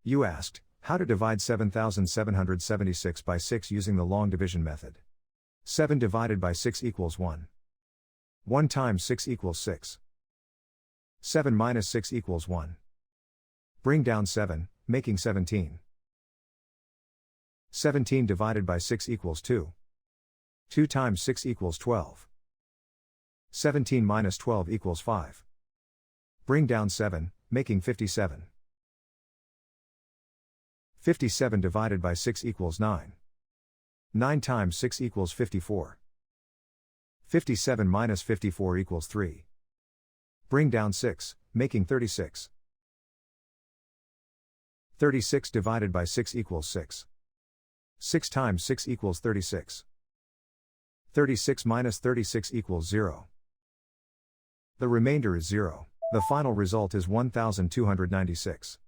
You asked, how to divide 7776 by 6 using the long division method. 7 divided by 6 equals 1. 1 times 6 equals 6. 7 minus 6 equals 1. Bring down 7, making 17. 17 divided by 6 equals 2. 2 times 6 equals 12. 17 minus 12 equals 5. Bring down 7, making 57. 57 divided by 6 equals 9. 9 times 6 equals 54. 57 minus 54 equals 3. Bring down 6, making 36. 36 divided by 6 equals 6. 6 times 6 equals 36. 36 minus 36 equals 0. The remainder is 0. The final result is 1296.